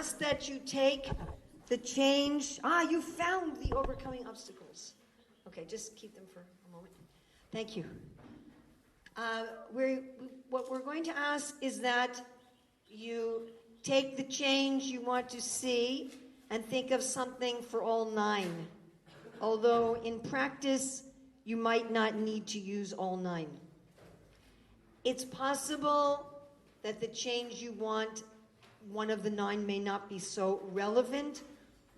ask that you take the change. You found the overcoming obstacles. Okay, just keep them for a moment. Thank you. What we're going to ask is that you take the change you want to see and think of something for all 9. Although in practice, you might not need to use all 9. It's possible that the change you want, one of the 9 may not be so relevant,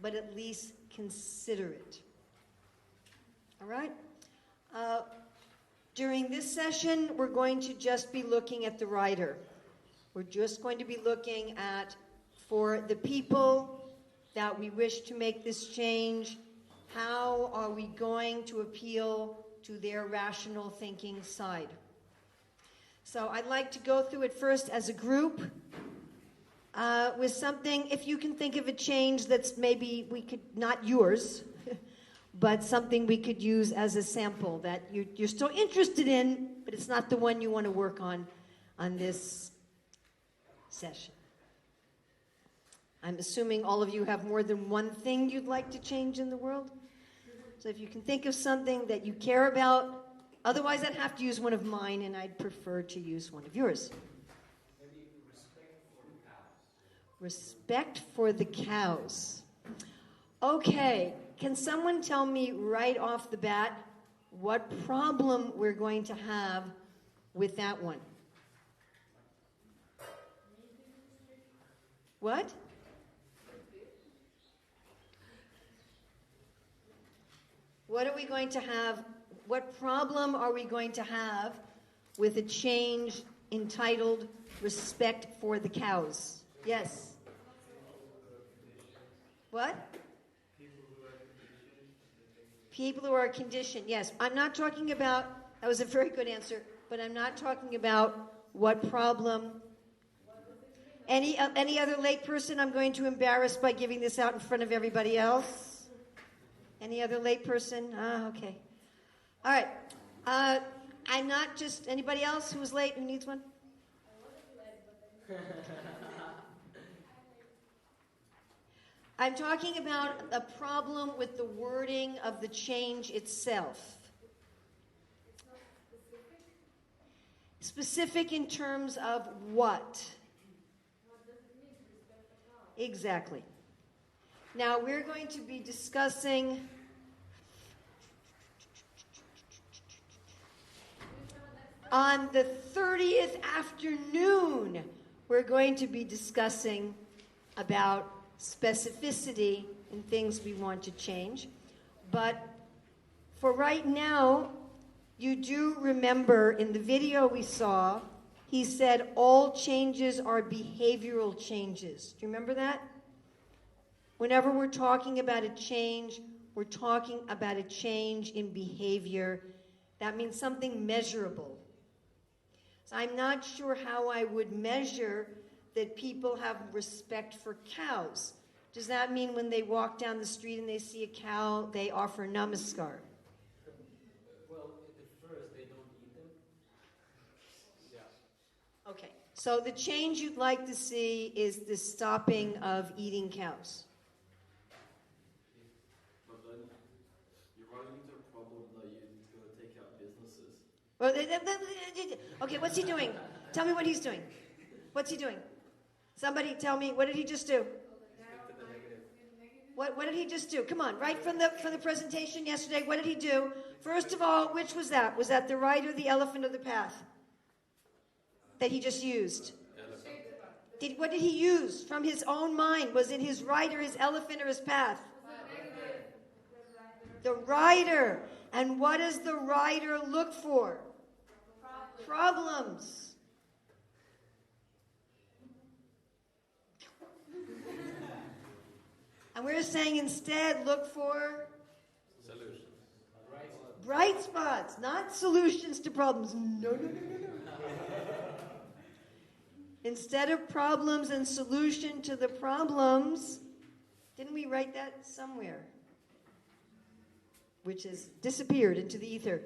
but at least consider it. All right? During this session, we're going to just be looking at the writer. We're just going to be looking at, for the people that we wish to make this change, how are we going to appeal to their rational thinking side? So I'd like to go through it first as a group with something, if you can think of a change that's maybe not yours, but something we could use as a sample that you're still interested in, but it's not the one you want to work on this session. I'm assuming all of you have more than one thing you'd like to change in the world. So if you can think of something that you care about, otherwise I'd have to use one of mine, and I'd prefer to use one of yours. Maybe respect for the cows. Respect for the cows. Okay, can someone tell me right off the bat what problem we're going to have with that one? What? What are we going to have? What problem are we going to have with a change entitled Respect for the Cows? Yes? What? People who are conditioned. Yes. I'm not talking about, that was a very good answer, but I'm not talking about what problem. Any other late person I'm going to embarrass by giving this out in front of everybody else? Any other late person? Okay. All right. I'm not just, anybody else who was late who needs one? I'm talking about a problem with the wording of the change itself. It's not specific? Specific in terms of what? What does it mean to respect the cow? Exactly. Now we're going to be discussing on the 30th afternoon, we're going to be discussing about specificity in things we want to change. But for right now, you do remember in the video we saw, he said all changes are behavioral changes. Do you remember that? Whenever we're talking about a change, we're talking about a change in behavior. That means something measurable. So I'm not sure how I would measure that people have respect for cows. Does that mean when they walk down the street and they see a cow, they offer namaskar? Well, at first they don't eat them. Yeah. Okay, so the change you'd like to see is the stopping of eating cows. But then you're running into a problem that it's going to take out businesses. Okay, what's he doing? Tell me what he's doing. What's he doing? Somebody tell me, what did he just do? What did he just do? Come on, right from the presentation yesterday, what did he do? First of all, which was that? Was that the right or the elephant or the path that he just used? What did he use from his own mind? Was it his right or his elephant or his path? The rider. And what does the rider look for? Problems. And we're saying instead look for Solutions. bright spots, not solutions to problems. No. Instead of problems and solution to the problems, didn't we write that somewhere? Which has disappeared into the ether.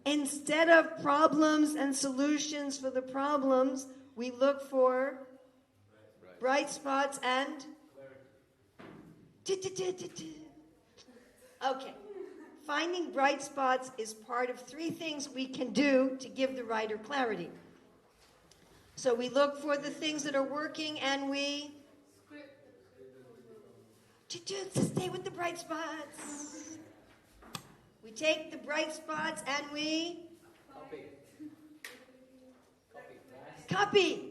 Instead of problems and solutions for the problems, we look for bright spots and? Okay. Finding bright spots is part of 3 things we can do to give the writer clarity. So we look for the things that are working and we to stay with the bright spots. We take the bright spots and we copy.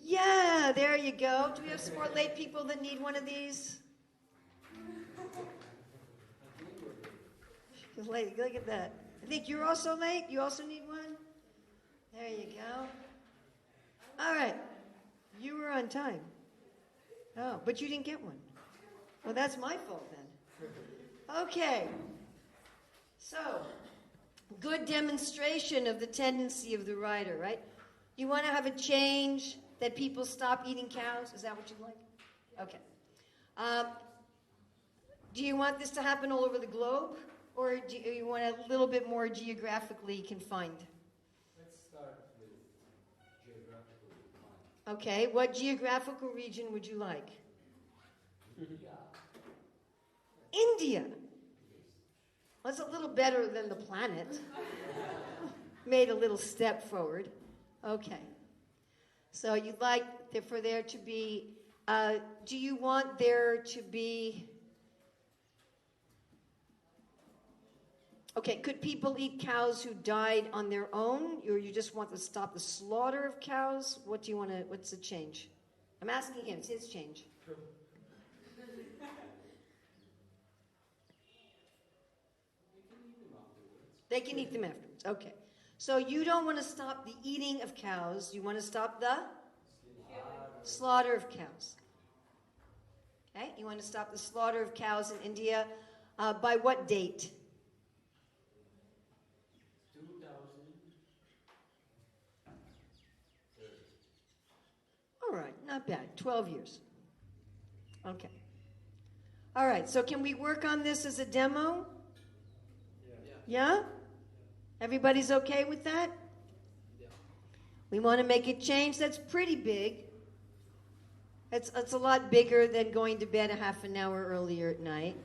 Yeah, there you go. Do we have some more late people that need one of these? Late, look at that. I think you're also late. You also need one? There you go. All right. You were on time. Oh, but you didn't get one. Well, that's my fault then. Okay. So, good demonstration of the tendency of the writer, right? You want to have a change that people stop eating cows? Is that what you'd like? Okay. Do you want this to happen all over the globe? Or do you want a little bit more geographically confined? Let's start with geographically confined. Okay, what geographical region would you like? India. Well, that's a little better than the planet. Made a little step forward. Okay. So you'd like for there to be, do you want there to be, okay, could people eat cows who died on their own, or you just want to stop the slaughter of cows? What do you want to, what's the change? I'm asking him, it's his change. They can eat them afterwards, okay. So you don't want to stop the eating of cows, you want to stop the slaughter of cows. Okay, you want to stop the slaughter of cows in India by what date? 2030. All right, not bad, 12 years. Okay. All right, so can we work on this as a demo? Yeah? Everybody's okay with that? Yeah. We want to make a change that's pretty big. It's a lot bigger than going to bed a half an hour earlier at night.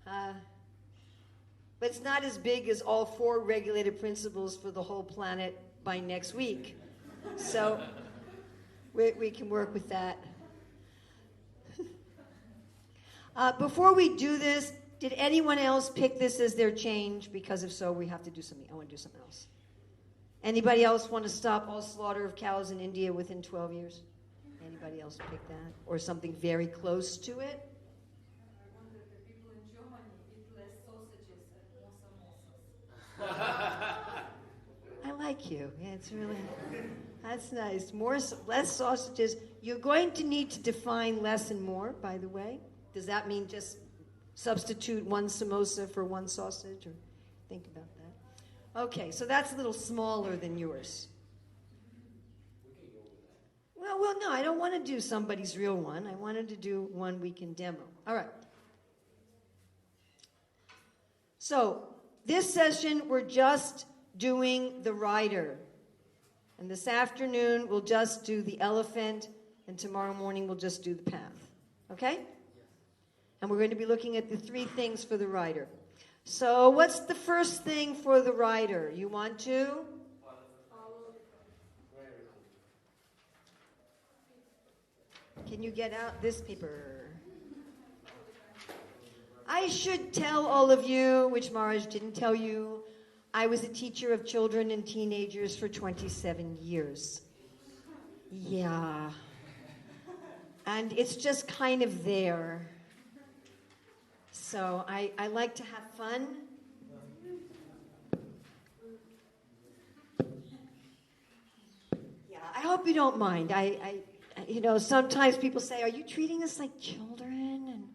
But it's not as big as all 4 regulated principles for the whole planet by next week. So we can work with that. Before we do this, did anyone else pick this as their change? Because if so, we have to do something. I want to do something else. Anybody else want to stop all slaughter of cows in India within 12 years? Anybody else pick that? Or something very close to it? I wonder if the people in Germany eat less sausages and more samosas. I like you. Yeah, it's really, that's nice. Less sausages. You're going to need to define less and more, by the way. Does that mean just substitute 1 samosa for 1 sausage? Or think about that. Okay, so that's a little smaller than yours. We can go with that. Well, no, I don't want to do somebody's real one. I wanted to do one we can demo. All right. So this session, we're just doing the rider. And this afternoon, we'll just do the elephant. And tomorrow morning, we'll just do the path. Okay? And we're going to be looking at the 3 things for the rider. So what's the first thing for the rider? You want to? Can you get out this paper? I should tell all of you, which Maharaj didn't tell you, I was a teacher of children and teenagers for 27 years. Yeah. And it's just kind of there. So I like to have fun. Yeah, I hope you don't mind. Sometimes people say, "Are you treating us like children?"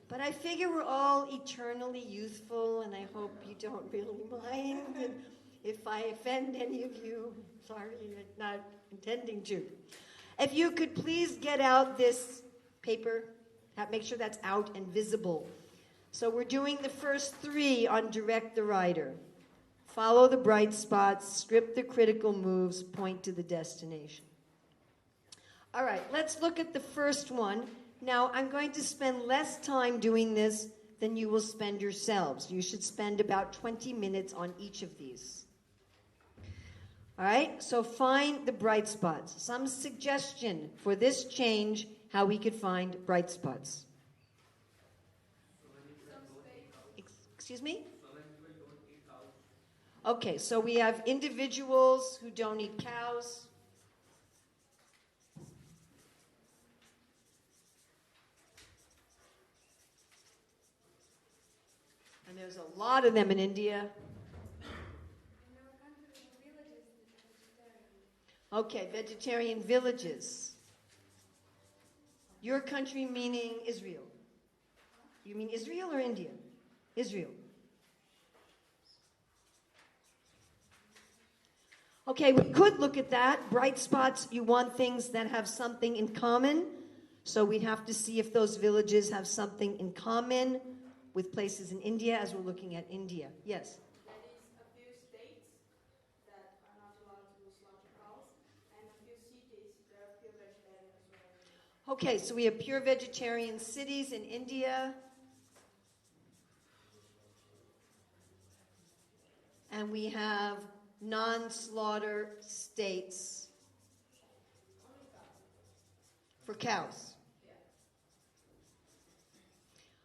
But I figure we're all eternally youthful, and I hope you don't really mind. And if I offend any of you, sorry, I'm not intending to. If you could please get out this paper. Make sure that's out and visible. So we're doing the first 3 on direct the rider. Follow the bright spots, strip the critical moves, point to the destination. All right, let's look at the first one. Now, I'm going to spend less time doing this than you will spend yourselves. You should spend about 20 minutes on each of these. All right, so find the bright spots. Some suggestion for this change, how we could find bright spots. Excuse me? Okay, so we have individuals who don't eat cows. And there's a lot of them in India. Okay, vegetarian villages. Your country meaning Israel. You mean Israel or India? Israel. Okay, we could look at that. Bright spots, you want things that have something in common. So we'd have to see if those villages have something in common with places in India, as we're looking at India. Yes? That is a few states that are not allowed to slaughter cows, and a few cities that are pure vegetarian as well. Okay, so we have pure vegetarian cities in India. And we have non-slaughter states for cows.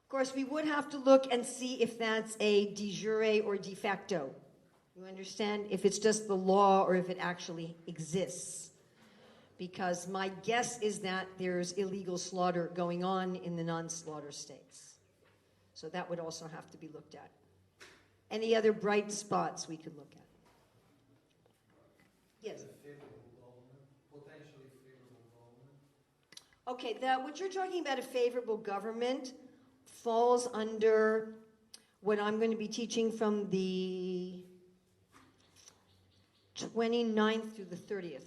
Of course, we would have to look and see if that's a de jure or de facto. You understand? If it's just the law or if it actually exists. Because my guess is that there's illegal slaughter going on in the non-slaughter states. So that would also have to be looked at. Any other bright spots we could look at? Yes? Potentially favorable government. Okay, what you're talking about, a favorable government, falls under what I'm going to be teaching from the 29th through the 30th.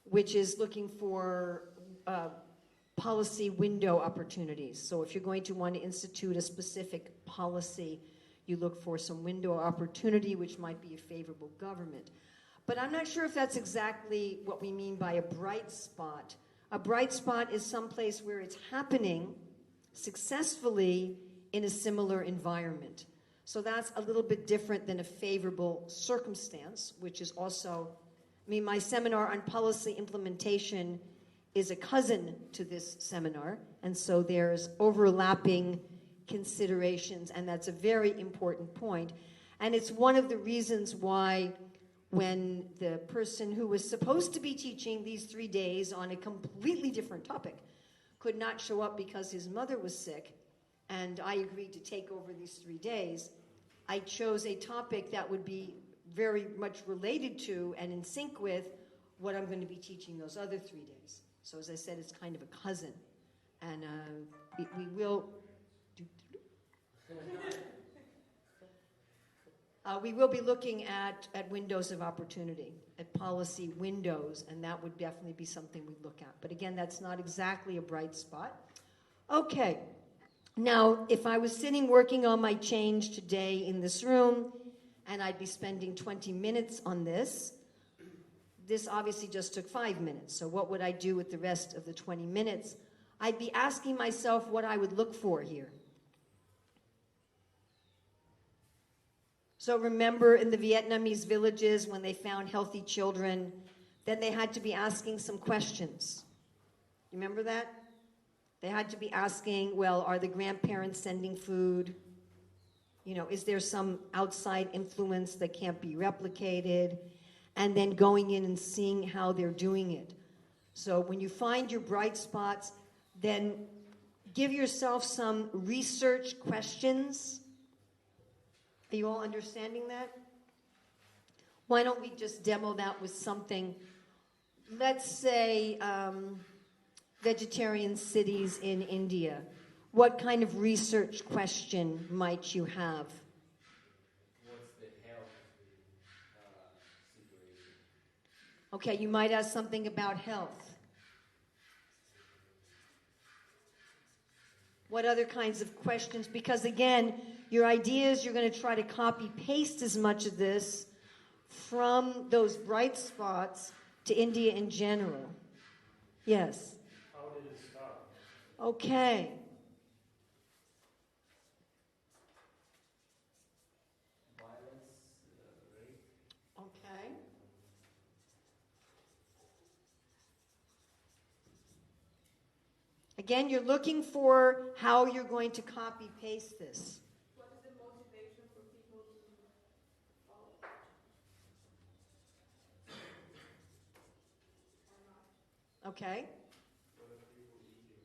Which is looking for policy window opportunities. So if you're going to want to institute a specific policy, you look for some window opportunity, which might be a favorable government. But I'm not sure if that's exactly what we mean by a bright spot. A bright spot is someplace where it's happening successfully in a similar environment. So that's a little bit different than a favorable circumstance, which is also, my seminar on policy implementation is a cousin to this seminar, and so there's overlapping considerations, and that's a very important point. And it's one of the reasons why when the person who was supposed to be teaching these 3 days on a completely different topic could not show up because his mother was sick, and I agreed to take over these 3 days, I chose a topic that would be very much related to and in sync with what I'm going to be teaching those other 3 days. So as I said, it's kind of a cousin. And we will... we will be looking at windows of opportunity, at policy windows, and that would definitely be something we'd look at. But again, that's not exactly a bright spot. Okay. Now, if I was sitting working on my change today in this room, and I'd be spending 20 minutes on this obviously just took 5 minutes. So what would I do with the rest of the 20 minutes? I'd be asking myself what I would look for here. So remember in the Vietnamese villages when they found healthy children, then they had to be asking some questions. You remember that? They had to be asking, well, are the grandparents sending food? You know, is there some outside influence that can't be replicated? And then going in and seeing how they're doing it. So when you find your bright spots, then give yourself some research questions. Are you all understanding that? Why don't we just demo that with something? Let's say vegetarian cities in India. What kind of research question might you have? What's the health situation? Okay, you might ask something about health. What other kinds of questions? Because again, your idea is you're going to try to copy paste as much of this from those bright spots to India in general. Yes. How did it start? Okay. Violence, rape. Okay. Again, you're looking for how you're going to copy paste this. What is the motivation for people to follow or not? Okay. What are people eating?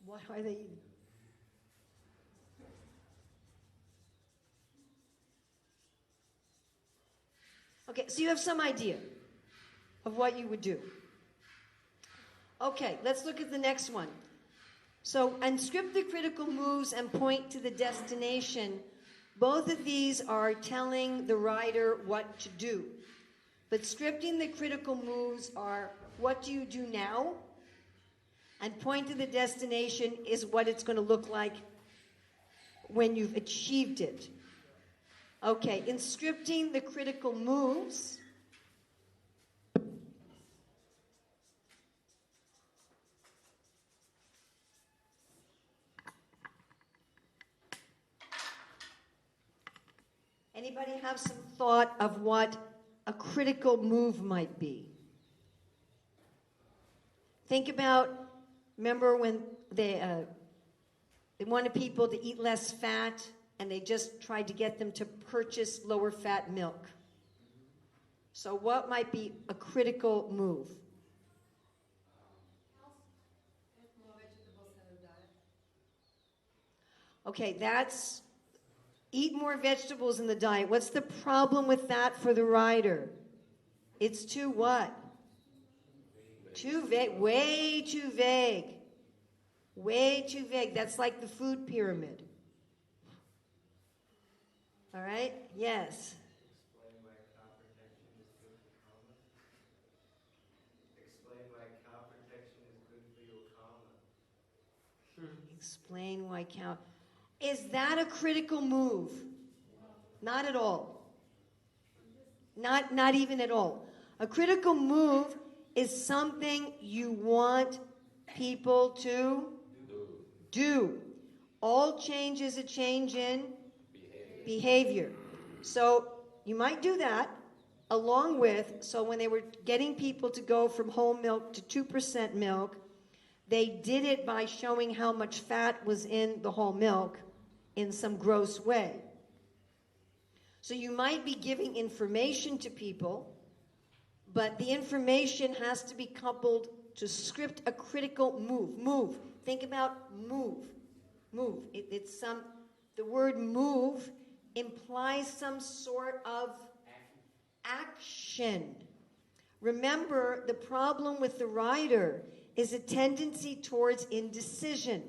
What are they eating? Okay, so you have some idea of what you would do. Okay, let's look at the next one. So, unscript the critical moves and point to the destination. Both of these are telling the writer what to do. But scripting the critical moves are what do you do now? And point to the destination is what it's going to look like when you've achieved it. Okay, in scripting the critical moves, anybody have some thought of what a critical move might be? Think about, remember when they wanted people to eat less fat and they just tried to get them to purchase lower fat milk. So what might be a critical move? More vegetables in the diet. Okay, that's eat more vegetables in the diet. What's the problem with that for the writer? It's too what? Too vague. Way too vague. Way too vague. That's like the food pyramid. All right? Yes. Explain why cow protection is good for karma. Explain why cow protection is good for your karma. Explain why cow. Is that a critical move? Not at all. Not even at all. A critical move is something you want people to do. All change is a change in behavior. So you might do that along with, so when they were getting people to go from whole milk to 2% milk, they did it by showing how much fat was in the whole milk in some gross way. So you might be giving information to people, but the information has to be coupled to script a critical move. Move. Think about move. Move. The word move implies some sort of action. Remember, the problem with the writer is a tendency towards indecision.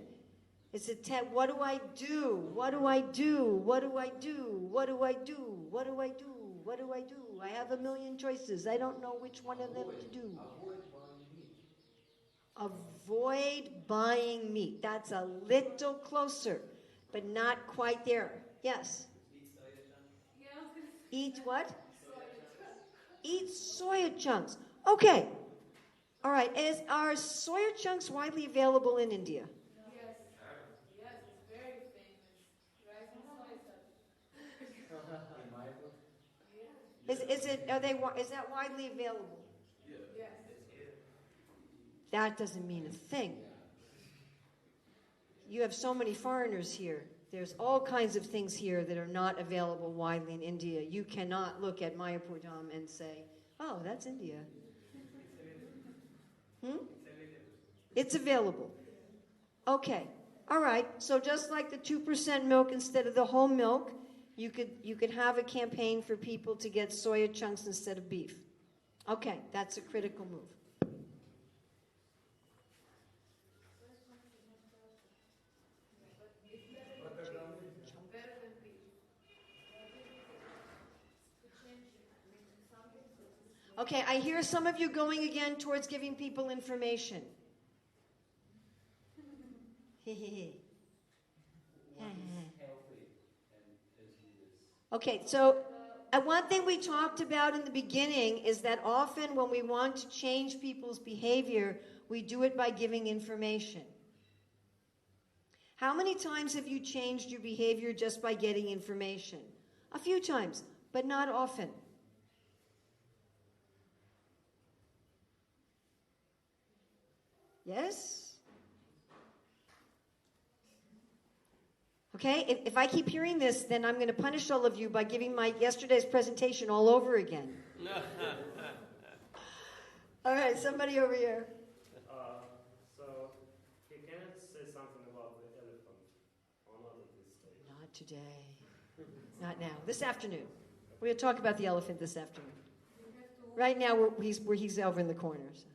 It's what do I do? What do I do? What do I do? What do I do? What do I do? What do I do? I have a million choices. I don't know which one of them to do. Avoid buying meat. Avoid buying meat. That's a little closer, but not quite there. Yes? Eat soya chunks. Yeah, I was gonna say Eat what? soya chunks. Eat soya chunks. Okay. All right. Are soya chunks widely available in India? Yes. Yes, it's very famous. Rice and soya sauce. In my book. Yes. Is that widely available? Yes. It's here. That doesn't mean a thing. You have so many foreigners here. There's all kinds of things here that are not available widely in India. You cannot look at Mayapur Dham and say, oh, that's India. It's available. Okay. All right. So just like the 2% milk instead of the whole milk, you could have a campaign for people to get soya chunks instead of beef. Okay, that's a critical move. Better than beef. Okay, I hear some of you going again towards giving people information. What is healthy and isn't this? Okay, so one thing we talked about in the beginning is that often when we want to change people's behavior, we do it by giving information. How many times have you changed your behavior just by getting information? A few times, but not often. Yes? Okay, if I keep hearing this, then I'm going to punish all of you by giving my yesterday's presentation all over again. All right, somebody over here. So, you cannot say something about the elephant, or not at this stage? Not today. Not now. This afternoon. We're going to talk about the elephant this afternoon. Right now, he's over in the corner. So.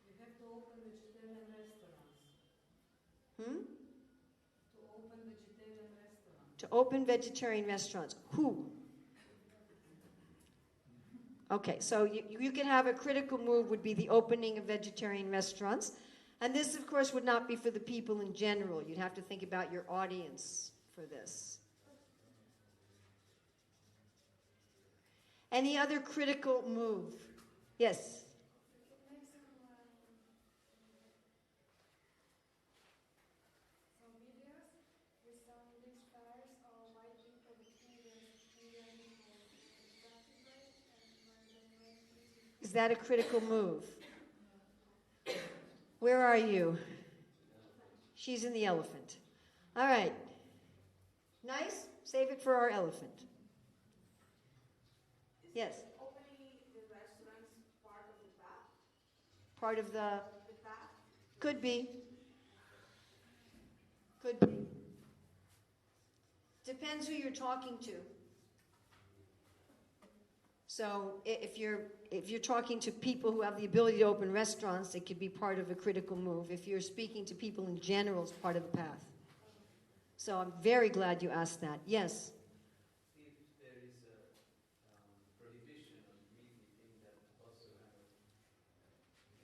You have to open vegetarian restaurants. Hmm? To open vegetarian restaurants. To open vegetarian restaurants. Who? Okay, so you can have a critical move would be the opening of vegetarian restaurants. And this, of course, would not be for the people in general. You'd have to think about your audience for this. Any other critical move? Yes? Make some videos with some big stars or white people between the Indian people. Is that a critical move? Where are you? She's in the elephant. All right. Nice. Save it for our elephant. Yes. Opening the restaurants part of the path. Part of the... The path. Could be. Could be. Depends who you're talking to. So if you're talking to people who have the ability to open restaurants, it could be part of a critical move. If you're speaking to people in general, it's part of the path. So I'm very glad you asked that. Yes? If there is a prohibition on meat eating, that also kind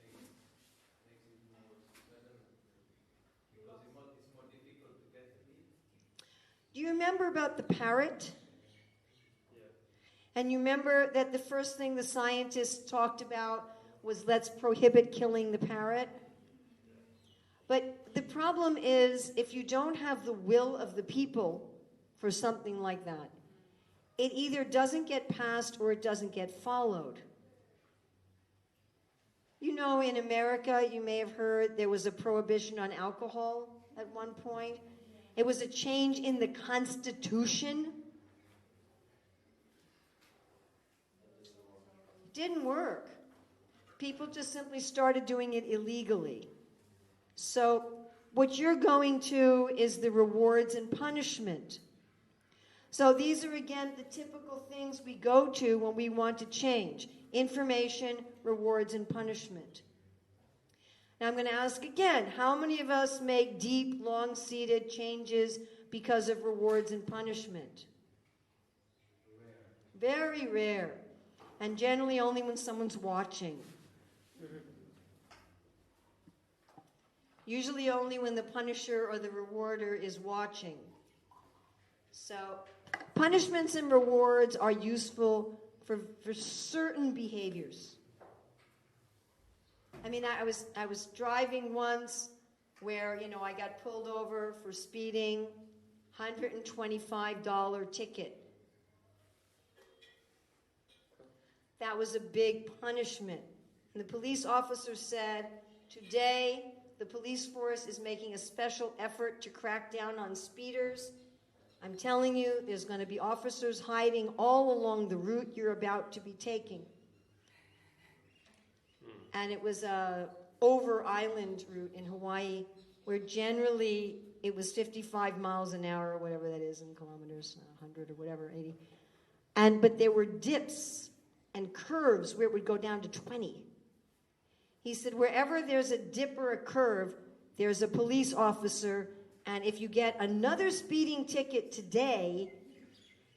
of makes it more relevant, because it's more difficult to get the meat. Do you remember about the parrot? Yeah. And you remember that the first thing the scientists talked about was let's prohibit killing the parrot? But the problem is, if you don't have the will of the people for something like that, it either doesn't get passed or it doesn't get followed. You know, in America, you may have heard there was a prohibition on alcohol at one point. It was a change in the Constitution. It didn't work. People just simply started doing it illegally. So what you're going to is the rewards and punishment. So these are, again, the typical things we go to when we want to change. Information, rewards, and punishment. Now I'm going to ask again, how many of us make deep, long-seated changes because of rewards and punishment? Rare. Very rare. And generally only when someone's watching. Usually only when the punisher or the rewarder is watching. So punishments and rewards are useful for certain behaviors. I mean, I was driving once where, you know, I got pulled over for speeding, $125 ticket. That was a big punishment. And the police officer said, today the police force is making a special effort to crack down on speeders. I'm telling you, there's going to be officers hiding all along the route you're about to be taking. And it was a over-island route in Hawaii where generally it was 55 miles an hour or whatever that is in kilometers, 100 or whatever, 80. But there were dips and curves where it would go down to 20. He said, wherever there's a dip or a curve, there's a police officer, and if you get another speeding ticket today,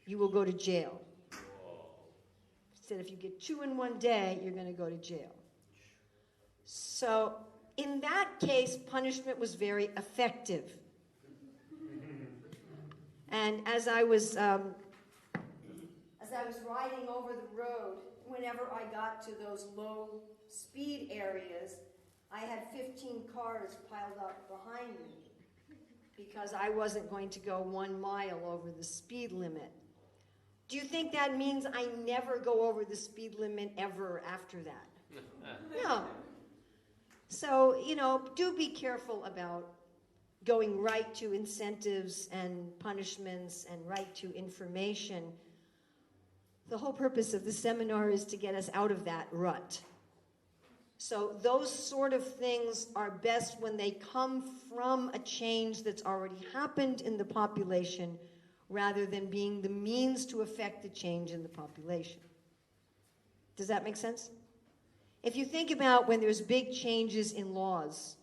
you will go to jail. Said if you get 2 in one day, you're going to go to jail. So in that case, punishment was very effective. And as I was riding over the road, whenever I got to those low speed areas, I had 15 cars piled up behind me because I wasn't going to go 1 mile over the speed limit. Do you think that means I never go over the speed limit ever after that? No. So, do be careful about going right to incentives and punishments and right to information. The whole purpose of the seminar is to get us out of that rut. So those sort of things are best when they come from a change that's already happened in the population rather than being the means to affect the change in the population. Does that make sense? If you think about when there's big changes in laws,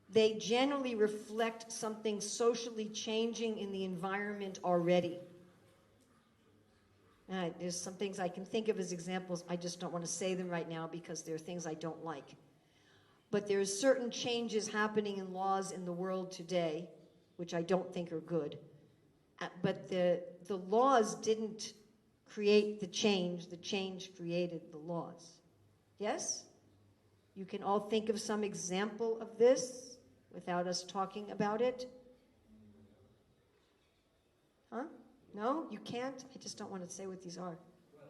they generally reflect something socially changing in the environment already. There's some things I can think of as examples. I just don't want to say them right now because they're things I don't like. But there's certain changes happening in laws in the world today, which I don't think are good. But the laws didn't create the change created the laws. Yes? You can all think of some example of this without us talking about it? Huh? No? You can't? I just don't want to say what these are. Well,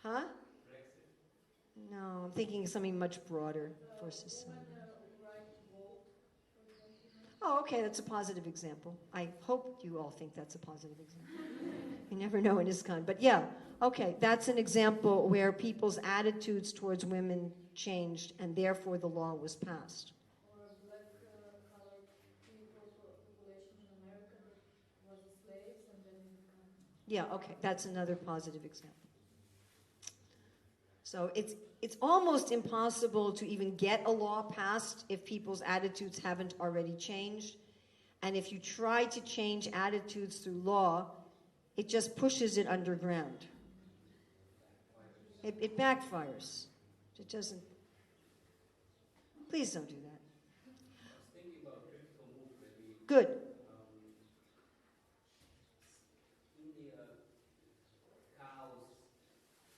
Brexit. Huh? Brexit. No, I'm thinking of something much broader for society. Oh, okay, that's a positive example. I hope you all think that's a positive example. You never know in ISKCON. But yeah, okay, that's an example where people's attitudes towards women changed and therefore the law was passed. Or black-colored people population in America that was slaves and then become... Yeah, okay, that's another positive example. So it's almost impossible to even get a law passed if people's attitudes haven't already changed. And if you try to change attitudes through law, it just pushes it underground. It backfires. It doesn't. Please don't do that. I was thinking about critical move, maybe. Good. India, cows,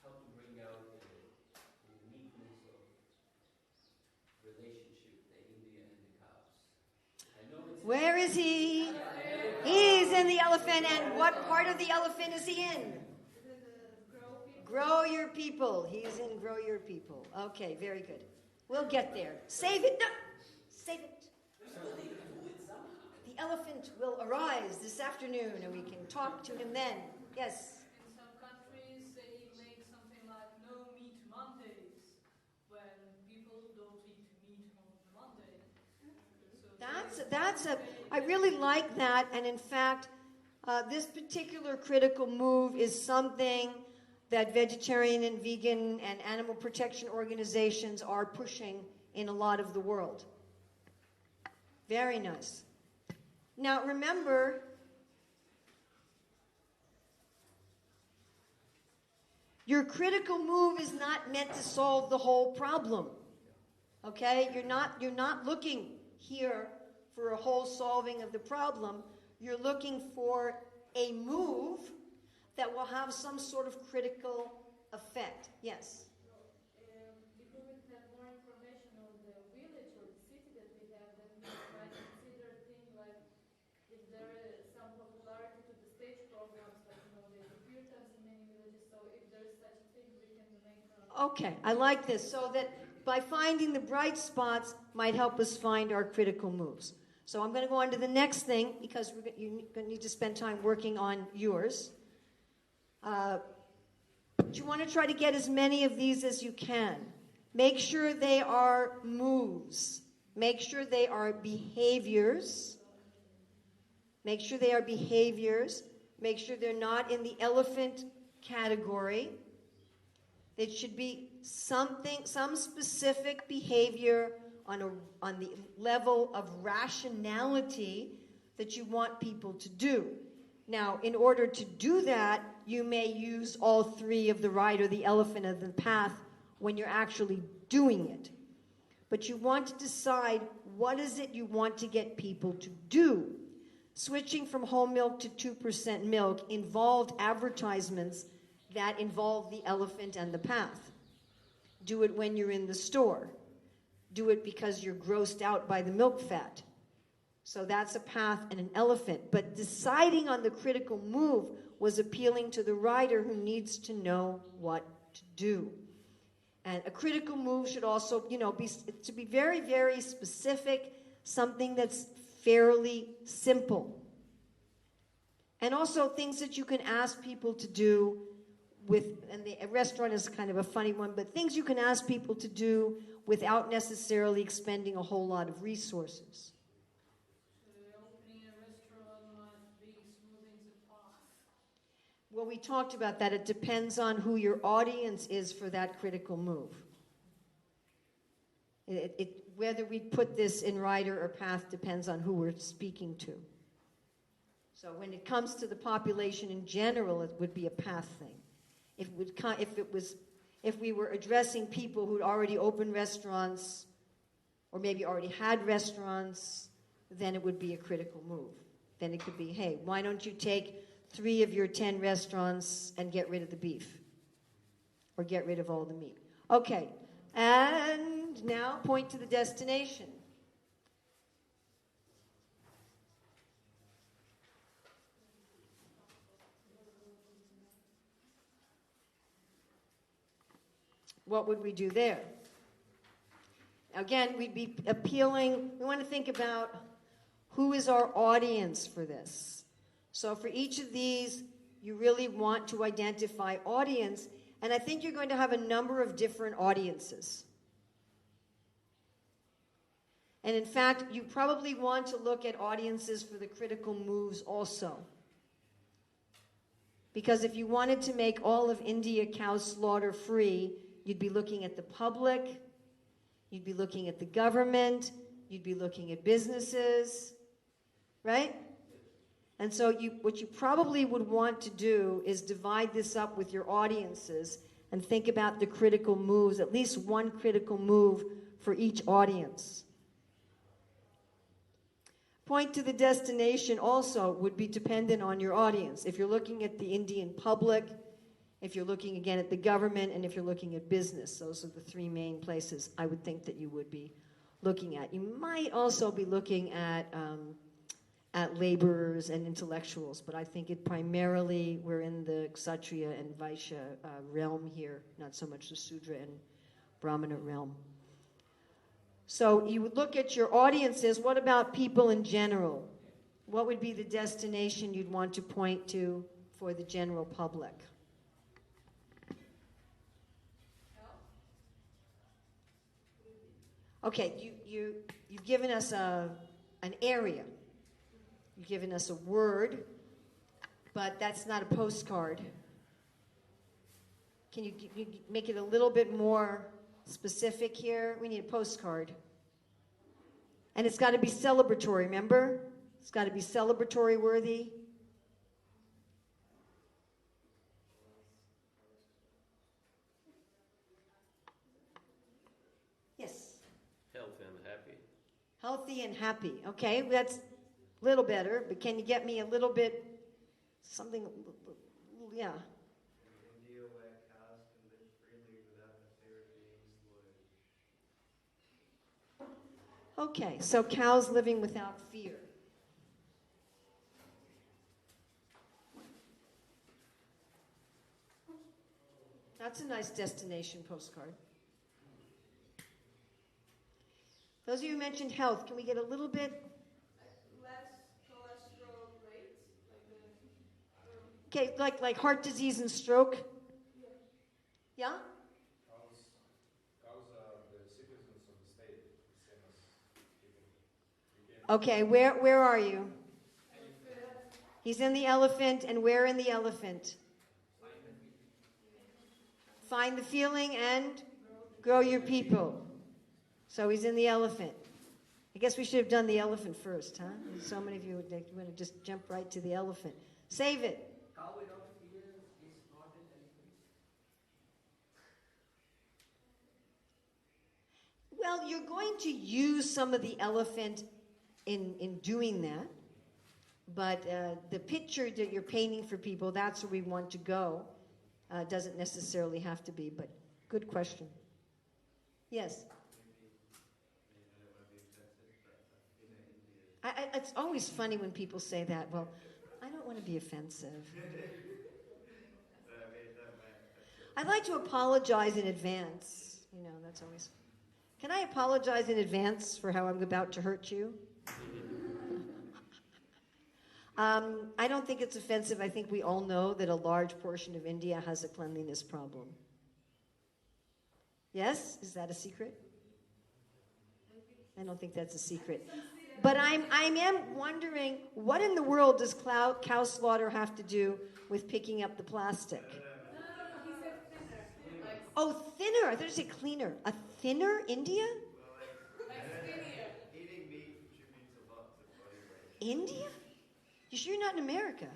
how to bring out the uniqueness of relationship, the India and the cows. I know it's... Where is he? He's in the elephant, and what part of the elephant is he in? Grow your people. He's in grow your people. Okay, very good. We'll get there. Save it. No, save it. The elephant will arise this afternoon, and we can talk to him then. Yes. In some countries, they make something like no meat Mondays, when people don't eat meat on Monday. I really like that, and in fact, this particular critical move is something that vegetarian and vegan and animal protection organizations are pushing in a lot of the world. Very nice. Now remember, your critical move is not meant to solve the whole problem. Okay? You're not looking here for a whole solving of the problem. You're looking for a move that will have some sort of critical effect. Yes? If we would have more information on the village or the city that we have, then we might consider things like if there is some popularity to the stage programs, like, they do kirtans in many villages, so if there is such a thing, we can make Okay, I like this. So that by finding the bright spots might help us find our critical moves. So I'm going to go on to the next thing because you're going to need to spend time working on yours. But you want to try to get as many of these as you can. Make sure they are moves. Make sure they are behaviors. Make sure they are behaviors. Make sure they're not in the elephant category. It should be some specific behavior on the level of rationality that you want people to do. Now, in order to do that, you may use all three of the rider, the elephant, and the path when you're actually doing it. But you want to decide what is it you want to get people to do. Switching from whole milk to 2% milk involved advertisements that involve the elephant and the path. Do it when you're in the store. Do it because you're grossed out by the milk fat. So that's a path and an elephant. But deciding on the critical move was appealing to the rider who needs to know what to do. And a critical move should also, be very, very specific, something that's fairly simple. And also things that you can ask people to do and the restaurant is kind of a funny one, but things you can ask people to do without necessarily expending a whole lot of resources. Opening a restaurant might be smoothing the path. Well, we talked about that. It depends on who your audience is for that critical move. Whether we put this in rider or path depends on who we're speaking to. So when it comes to the population in general, it would be a path thing. If we were addressing people who'd already opened restaurants or maybe already had restaurants, then it would be a critical move. Then it could be, hey, why don't you take 3 of your 10 restaurants and get rid of the beef? Or get rid of all the meat. Okay, and now point to the destination. What would we do there? Again, we'd be appealing, we want to think about who is our audience for this. So for each of these, you really want to identify audience, and I think you're going to have a number of different audiences. And in fact, you probably want to look at audiences for the critical moves also. Because if you wanted to make all of India cow slaughter free, you'd be looking at the public, you'd be looking at the government, you'd be looking at businesses, right? And so what you probably would want to do is divide this up with your audiences and think about the critical moves, at least one critical move for each audience. Point to the destination also would be dependent on your audience. If you're looking at the Indian public, if you're looking again at the government, and if you're looking at business, those are the 3 main places I would think that you would be looking at. You might also be looking at laborers and intellectuals, but I think primarily we're in the Kshatriya and Vaishya realm here, not so much the Sudra and Brahmana realm. So you would look at your audiences. What about people in general? What would be the destination you'd want to point to for the general public? Okay, you've given us an area. You've given us a word, but that's not a postcard. Can you make it a little bit more specific here? We need a postcard. And it's got to be celebratory, remember? It's got to be celebratory worthy. Yes? Healthy and happy. Healthy and happy. Okay, that's a little better, but can you get me a little bit, something, yeah. India where cows can live freely without the fear of being slaughtered. Okay, so cows living without fear. That's a nice destination postcard. Those of you who mentioned health, can we get a little bit? Less cholesterol rates, Okay, like heart disease and stroke? Yeah? Cows are the citizens of the state, same as people. Okay, where are you? He's in the elephant, and where in the elephant? Find the feeling and grow your people. So he's in the elephant. I guess we should have done the elephant first, huh? So many of you would want to just jump right to the elephant. Save it. Cow without fear is not an elephant. Well, you're going to use some of the elephant in doing that, but the picture that you're painting for people, that's where we want to go. Doesn't necessarily have to be, but good question. Yes? It's always funny when people say that. Well, I don't want to be offensive. I'd like to apologize in advance. You know, that's always... Can I apologize in advance for how I'm about to hurt you? I don't think it's offensive. I think we all know that a large portion of India has a cleanliness problem. Yes? Is that a secret? I don't think that's a secret. But I am wondering, what in the world does cow slaughter have to do with picking up the plastic? He said thinner. Oh, thinner. I thought you said cleaner. A thinner India? Like skinnier. Eating meat contributes a lot to body weight. India? You sure you're not in America?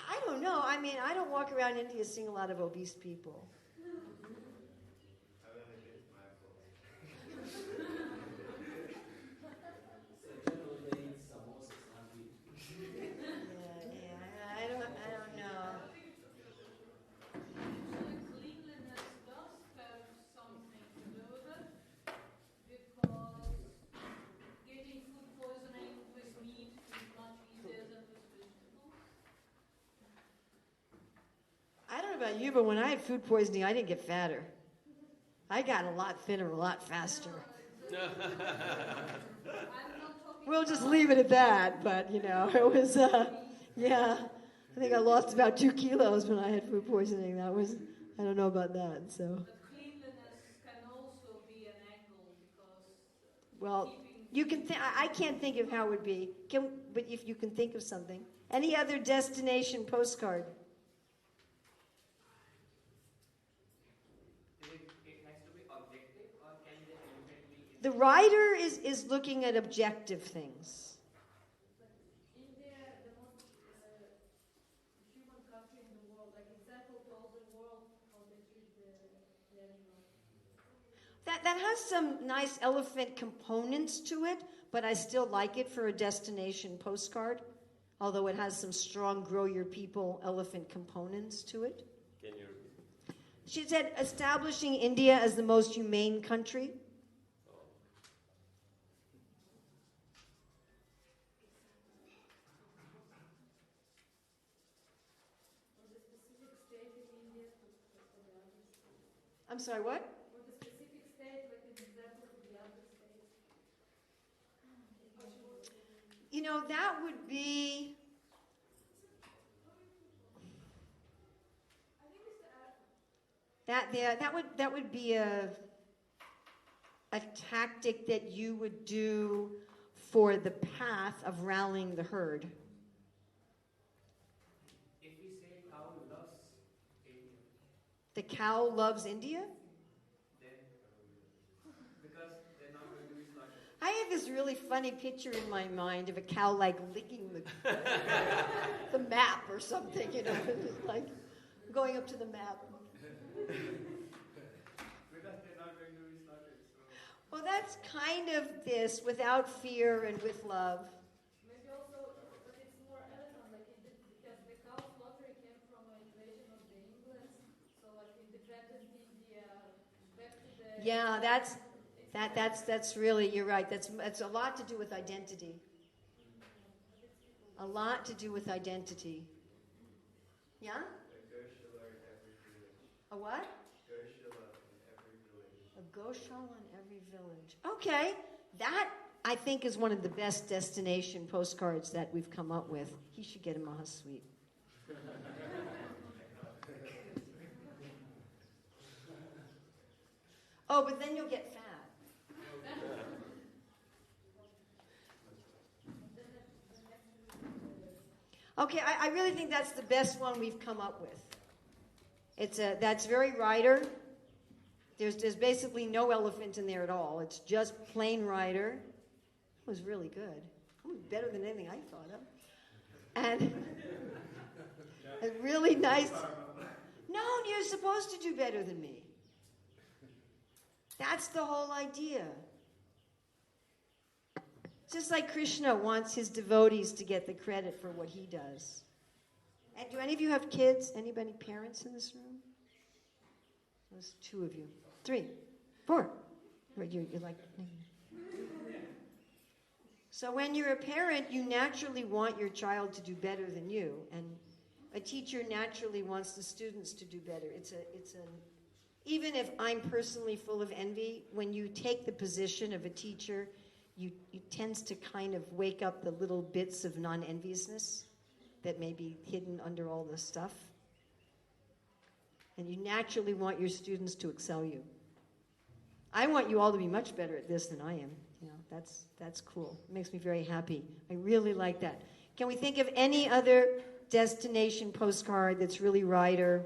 I don't know. I mean, I don't walk around India seeing a lot of obese people. I've only been to my fault. So generally they eat samosas, not meat. Yeah, I don't know. Actually, cleanliness does have something to do with it, because getting food poisoning with meat is much easier than with vegetables. I don't know about you, but when I had food poisoning, I didn't get fatter. I got a lot thinner, a lot faster. I'm not talking We'll just about leave it at that, but, you know, it was, yeah. I think I lost about 2 kilos when I had food poisoning. That was, I don't know about that, so. But cleanliness can also be an angle, because Well, keeping you can I can't think of how it would be. But if you can think of something. Any other destination postcard? It has to be objective, or can the elephant be in The writer is looking at objective things. India, the most human country in the world, like example to all the world how they treat the animal. That has some nice elephant components to it, but I still like it for a destination postcard, although it has some strong grow your people elephant components to it. Can you? She said establishing India as the most humane country. Or the specific state in India for the other states. I'm sorry, what? Or the specific state, like an example for the other states. You know, that would be... That would be a tactic that you would do for the path of rallying the herd. If we say cow loves India, The cow loves India? then because they're not going to be slaughtered. I have this really funny picture in my mind of a cow like licking the map or something, you know, just like going up to the map. Because they're not going to be slaughtered. So Well, that's kind of this, without fear and with love. Maybe also, but it's more elegant, like because the cow slaughter came from an invasion of the England, so like independent India, back to the... Yeah, that's really, you're right. That's a lot to do with identity. A lot to do with identity. Yeah? a Goshala in every village. A what? Goshala in every village. A goshala in every village. Okay, that I think is one of the best destination postcards that we've come up with. He should get a Mahasuite. Oh, but then you'll get fat. Okay, I really think that's the best one we've come up with. That's very Rider. There's basically no elephant in there at all. It's just plain Rider. It was really good. better than anything I thought of. And a really nice. No, you're supposed to do better than me. That's the whole idea. Just like Krishna wants his devotees to get the credit for what he does. And do any of you have kids? Anybody parents in this room? There's 2 of you. 3, 4. You're like... So when you're a parent, you naturally want your child to do better than you. And a teacher naturally wants the students to do better. Even if I'm personally full of envy, when you take the position of a teacher, it tends to kind of wake up the little bits of non-enviousness that may be hidden under all this stuff. And you naturally want your students to excel you. I want you all to be much better at this than I am. You know, that's cool. It makes me very happy. I really like that. Can we think of any other destination postcard that's really rider?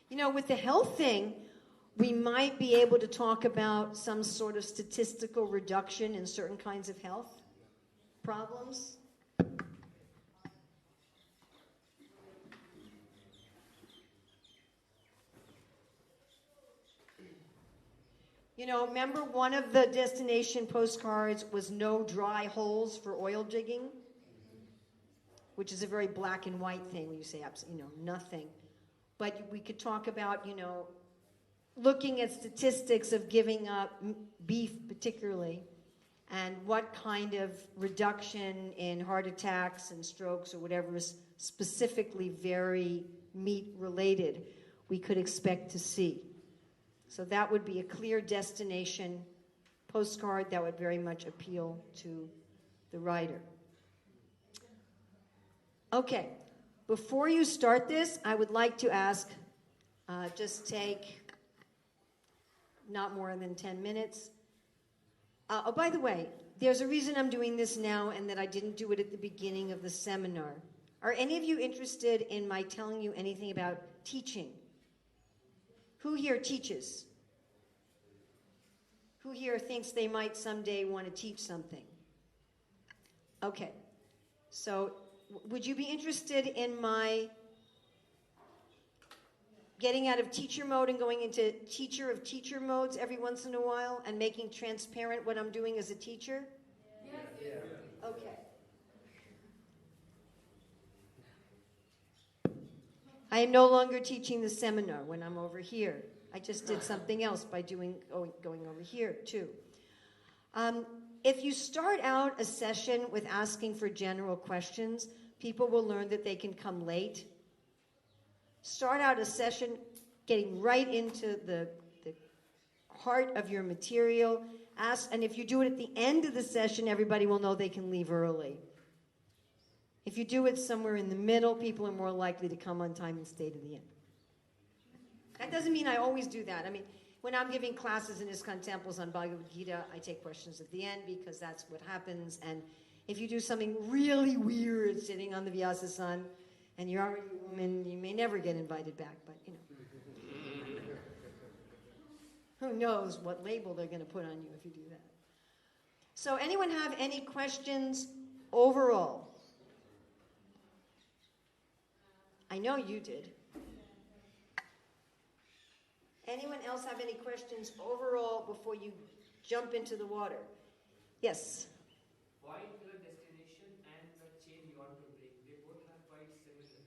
You know, with the health thing, we might be able to talk about some sort of statistical reduction in certain kinds of health problems. You know, remember one of the destination postcards was no dry holes for oil digging, which is a very black and white thing when you say, nothing. But we could talk about, looking at statistics of giving up beef particularly, and what kind of reduction in heart attacks and strokes or whatever is specifically very meat related we could expect to see. So that would be a clear destination postcard that would very much appeal to the writer. Okay. Before you start this, I would like to ask, just take not more than 10 minutes. Oh, by the way, there's a reason I'm doing this now and that I didn't do it at the beginning of the seminar. Are any of you interested in my telling you anything about teaching? Who here teaches? Who here thinks they might someday want to teach something? Okay, so would you be interested in my getting out of teacher mode and going into teacher of teacher modes every once in a while and making transparent what I'm doing as a teacher? Yes. Okay. I am no longer teaching the seminar when I'm over here. I just did something else by going over here too. If you start out a session with asking for general questions, people will learn that they can come late. Start out a session getting right into the heart of your material. And if you do it at the end of the session, everybody will know they can leave early. If you do it somewhere in the middle, people are more likely to come on time and stay to the end. That doesn't mean I always do that. I mean, when I'm giving classes in ISKCON temples on Bhagavad Gita, I take questions at the end because that's what happens. And if you do something really weird sitting on the Vyasa-san and you're already a woman, you may never get invited back, but who knows what label they're going to put on you if you do that. So anyone have any questions overall? I know you did. Anyone else have any questions overall before you jump into the water? Yes. Point the destination and the chain you want to break, they both are quite similar.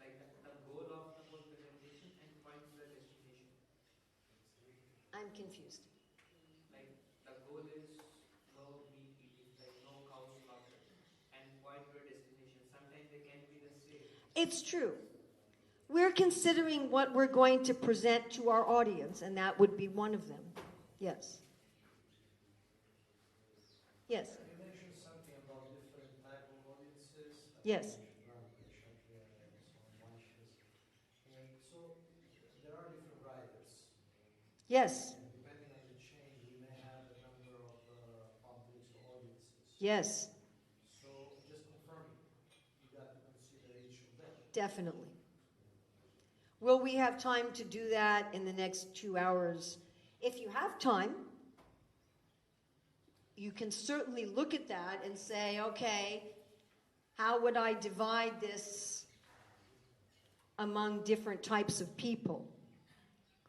Like the goal of the whole presentation and point to the destination. I'm confused. Like the goal is no meat eating, like no cow slaughter, and point to a destination. Sometimes they can be the same. It's true. We're considering what we're going to present to our audience, and that would be one of them. Yes. Yes. You mentioned something about different type of audiences. Yes. And so there are different writers. Yes. And depending on the chain, we may have a number of publics or audiences. Yes. Definitely. Will we have time to do that in the next 2 hours? If you have time, you can certainly look at that and say, okay, how would I divide this among different types of people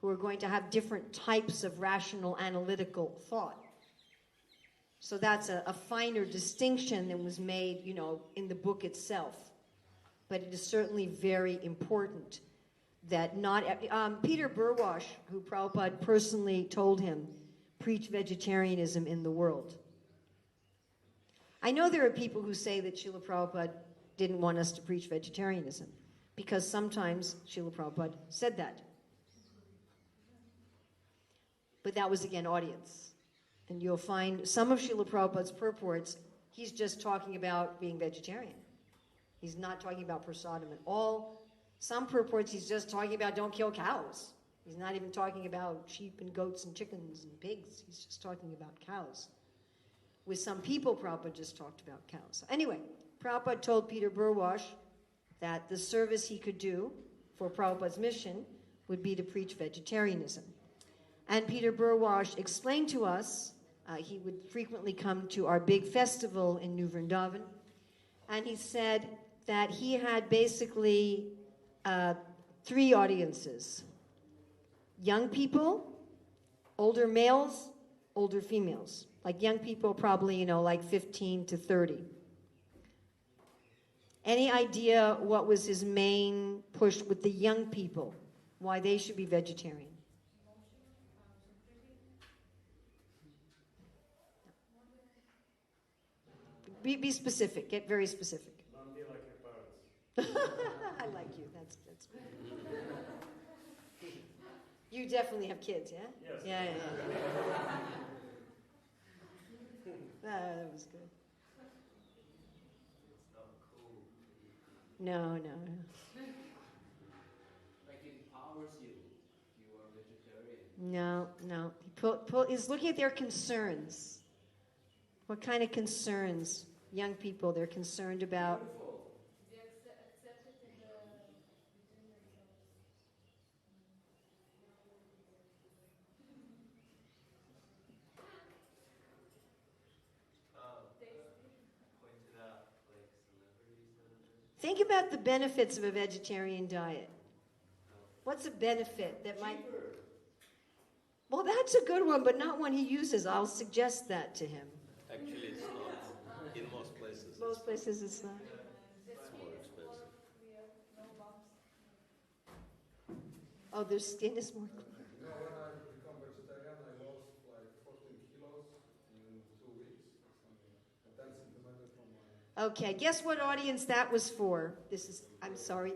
who are going to have different types of rational analytical thought? So that's a finer distinction than was made, in the book itself. But it is certainly very important that not... Peter Burwash, who Prabhupada personally told him, preach vegetarianism in the world. I know there are people who say that Srila Prabhupada didn't want us to preach vegetarianism, because sometimes Srila Prabhupada said that. But that was, again, audience. And you'll find some of Srila Prabhupada's purports, he's just talking about being vegetarian. He's not talking about prasadam at all. Some purports, he's just talking about don't kill cows. He's not even talking about sheep and goats and chickens and pigs. He's just talking about cows. With some people, Prabhupada just talked about cows. Anyway, Prabhupada told Peter Burwash that the service he could do for Prabhupada's mission would be to preach vegetarianism. And Peter Burwash explained to us, he would frequently come to our big festival in New Vrindavan, and he said that he had basically 3 audiences: young people, older males, older females. Like young people, probably, like 15 to 30. Any idea what was his main push with the young people? Why they should be vegetarian? Be specific. Get very specific. Don't be like your parents. I like you. That's You definitely have kids, yeah? Yes. Yeah. That was good. It's not cool. No. Like it empowers you. You are vegetarian. No. He's looking at their concerns. What kind of concerns? Young people, they're concerned about. Beautiful. They accept it in between themselves. Pointed out like celebrities. Think about the benefits of a vegetarian diet. What's a benefit that might... Well, that's a good one, but not one he uses. I'll suggest that to him. Actually, it's not. In most places. Most places it's not. It's more expensive. No bumps. Oh, their skin is more clear. When I become vegetarian, I lost like 14 kilos in 2 weeks or something. And 10 centimeters from my... Okay, guess what audience that was for? I'm sorry,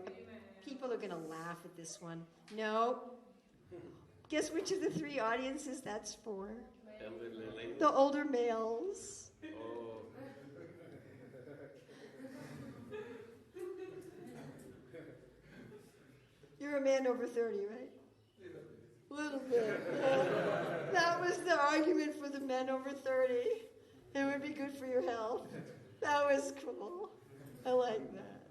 people are going to laugh at this one. No. Guess which of the 3 audiences that's for? Elderly ladies. The older males. Oh. You're a man over 30, right? Little bit. Yeah. That was the argument for the men over 30. It would be good for your health. That was cool. I like that.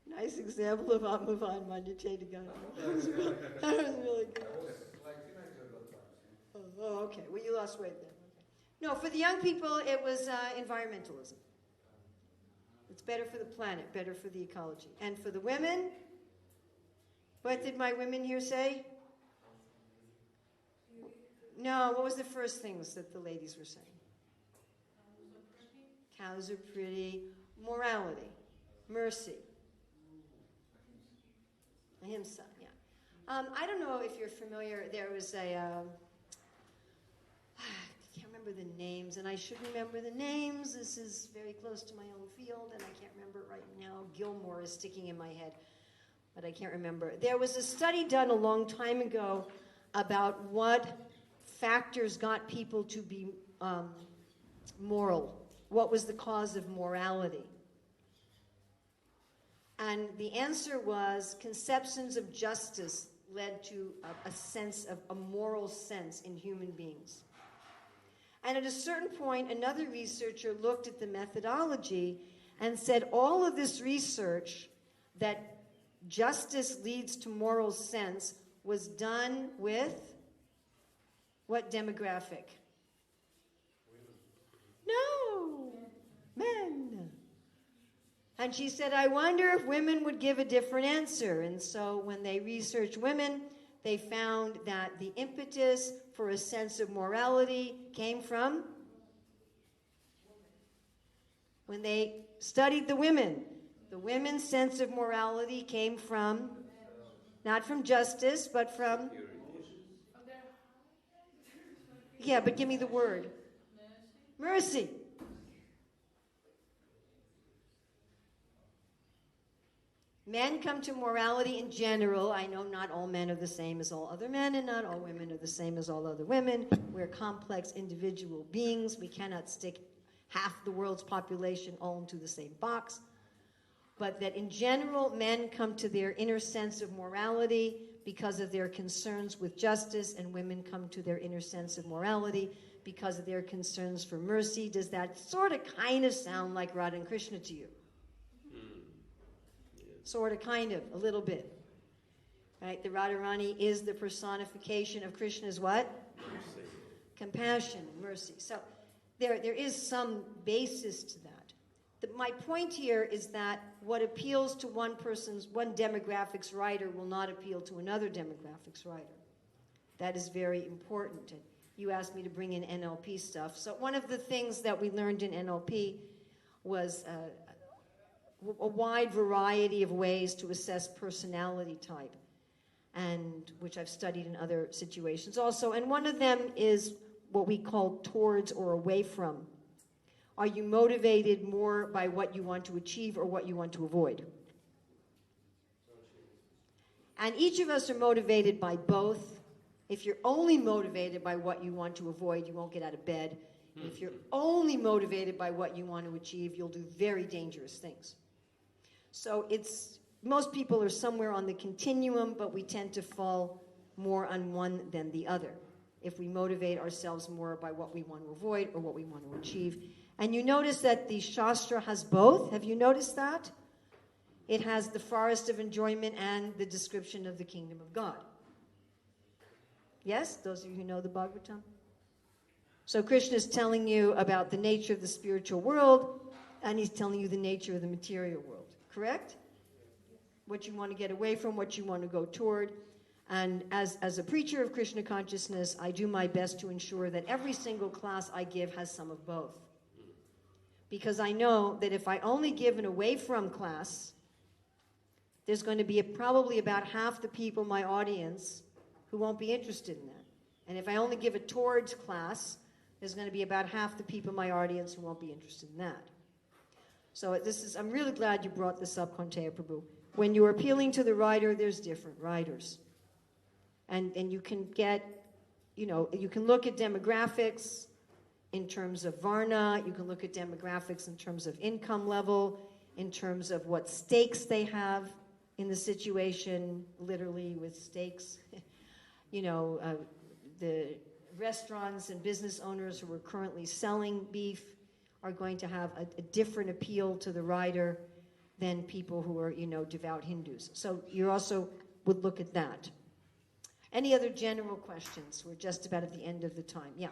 Nice example of Atmavan Manjachetagana. That was really good. I was like teenager at that time. Oh, okay. Well, you lost weight then. Okay. No, for the young people, it was environmentalism. It's better for the planet, better for the ecology. And for the women, what did my women here say? No, what was the first things that the ladies were saying? Cows are pretty. Morality. Mercy. Ahimsa, yeah. I don't know if you're familiar. There was a... I can't remember the names, and I should remember the names. This is very close to my own field, and I can't remember it right now. Gilmore is sticking in my head, but I can't remember. There was a study done a long time ago about what factors got people to be moral. What was the cause of morality? And the answer was conceptions of justice led to a sense of a moral sense in human beings. And at a certain point, another researcher looked at the methodology and said all of this research that justice leads to moral sense was done with what demographic? No, men. And she said, I wonder if women would give a different answer. And so when they researched women, they found that the impetus for a sense of morality came from when they studied the women's sense of morality came from, not from justice, but from, yeah, but give me the word. Mercy. Men come to morality in general. I know not all men are the same as all other men, and not all women are the same as all other women. We're complex individual beings. We cannot stick half the world's population all into the same box. But that in general, men come to their inner sense of morality because of their concerns with justice, and women come to their inner sense of morality because of their concerns for mercy. Does that sort of kind of sound like Radha and Krishna to you? Sort of, kind of, a little bit. Right? The Radharani is the personification of Krishna's what? Mercy. Compassion, mercy. So there is some basis to that. My point here is that what appeals to one demographic's writer will not appeal to another demographic's writer. That is very important. And you asked me to bring in NLP stuff. So one of the things that we learned in NLP was a wide variety of ways to assess personality type, and which I've studied in other situations also. And one of them is what we call towards or away from. Are you motivated more by what you want to achieve or what you want to avoid? And each of us are motivated by both. If you're only motivated by what you want to avoid, you won't get out of bed. If you're only motivated by what you want to achieve, you'll do very dangerous things. So most people are somewhere on the continuum, but we tend to fall more on one than the other if we motivate ourselves more by what we want to avoid or what we want to achieve. And you notice that the Shastra has both. Have you noticed that? It has the forest of enjoyment and the description of the kingdom of God. Yes? Those of you who know the Bhagavatam? So Krishna is telling you about the nature of the spiritual world, and he's telling you the nature of the material world. Correct? What you want to get away from, what you want to go toward. And as a preacher of Krishna consciousness, I do my best to ensure that every single class I give has some of both. Because I know that if I only give an away from class, there's going to be probably about half the people in my audience who won't be interested in that. And if I only give a towards class, there's going to be about half the people in my audience who won't be interested in that. So I'm really glad you brought this up, Konteya Prabhu. When you're appealing to the writer, there's different writers. And you can get, you can look at demographics in terms of Varna, you can look at demographics in terms of income level, in terms of what stakes they have in the situation, literally with stakes. The restaurants and business owners who are currently selling beef are going to have a different appeal to the writer than people who are, devout Hindus. So you also would look at that. Any other general questions? We're just about at the end of the time. Yeah. I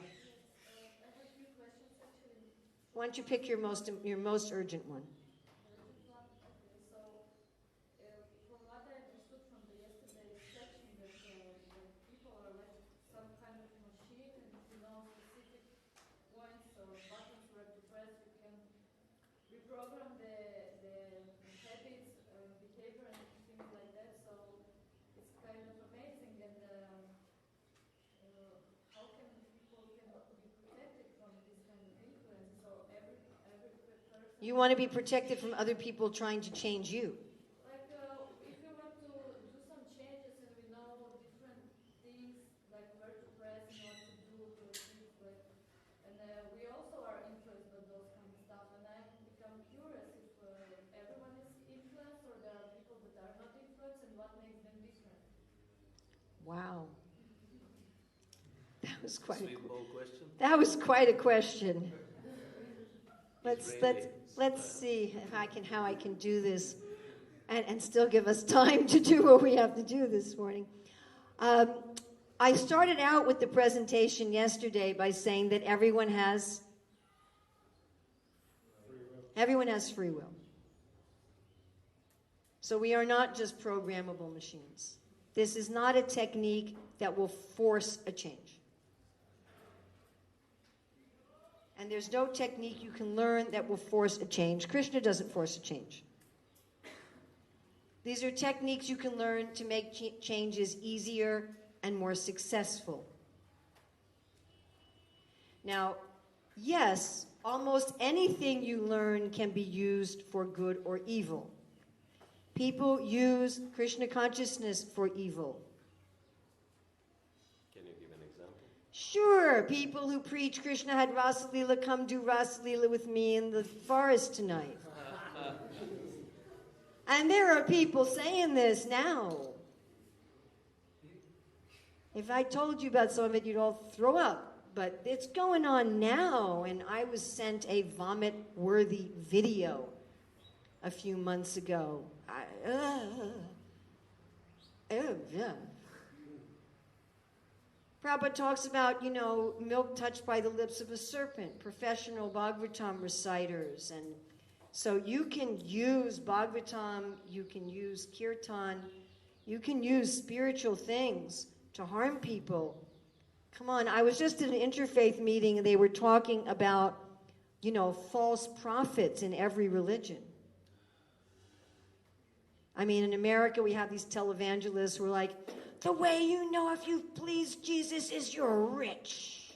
have a few questions actually. Why don't you pick your most urgent one? Okay, so from what I understood from the yesterday's section, that people are like some kind of machine, and if you know specific points or buttons where to press, you can reprogram the habits, behavior, and things like that. So it's kind of amazing. And how can people be protected from this kind of influence? So every person. You want to be protected from other people trying to change you. Like if you want to do some changes and we know different things like where to press and what to do to achieve, and we also are influenced by those kind of stuff. And I become curious if everyone is influenced or there are people that are not influenced, and what makes them different. Wow. That was Sweet ball question. That was quite a question. It's really Let's see if how I can do this and still give us time to do what we have to do this morning. I started out with the presentation yesterday by saying that everyone has free will. So we are not just programmable machines. This is not a technique that will force a change. And there's no technique you can learn that will force a change. Krishna doesn't force a change. These are techniques you can learn to make changes easier and more successful. Now, yes, almost anything you learn can be used for good or evil. People use Krishna consciousness for evil. Can you give an example? Sure, people who preach Krishna had Rasa Leela, come do Rasa Leela with me in the forest tonight. And there are people saying this now. If I told you about some of it, you'd all throw up. But it's going on now, and I was sent a vomit-worthy video a few months ago. Prabhupada talks about, milk touched by the lips of a serpent, professional Bhagavatam reciters. And so you can use Bhagavatam, you can use Kirtan, you can use spiritual things to harm people. Come on, I was just at an interfaith meeting and they were talking about, false prophets in every religion. I mean, in America, we have these televangelists who are like, the way you know if you've pleased Jesus is you're rich.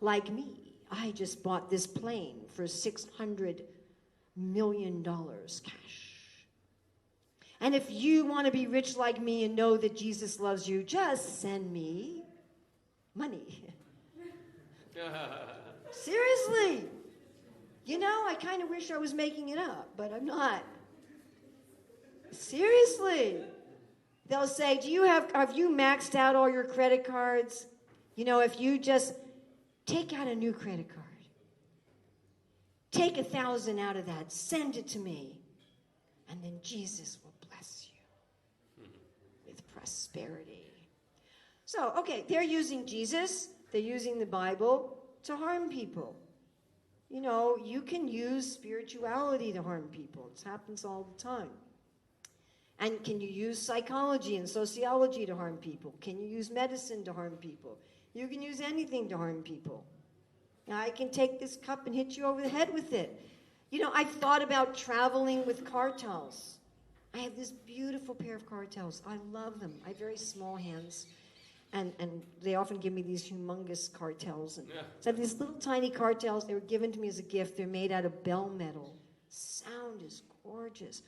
Like me, I just bought this plane for $600 million cash. And if you want to be rich like me and know that Jesus loves you, just send me money. Seriously. I kind of wish I was making it up, but I'm not. Seriously. They'll say, have you maxed out all your credit cards? If you just take out a new credit card, take 1,000 out of that, send it to me, and then Jesus will bless you with prosperity. So, okay, they're using Jesus, they're using the Bible to harm people. You can use spirituality to harm people. It happens all the time. And can you use psychology and sociology to harm people? Can you use medicine to harm people? You can use anything to harm people. Now, I can take this cup and hit you over the head with it. I've thought about traveling with cartels. I have this beautiful pair of cartels. I love them. I have very small hands. And they often give me these humongous cartels. And so I have these little tiny cartels. They were given to me as a gift. They're made out of bell metal. Sound is gorgeous.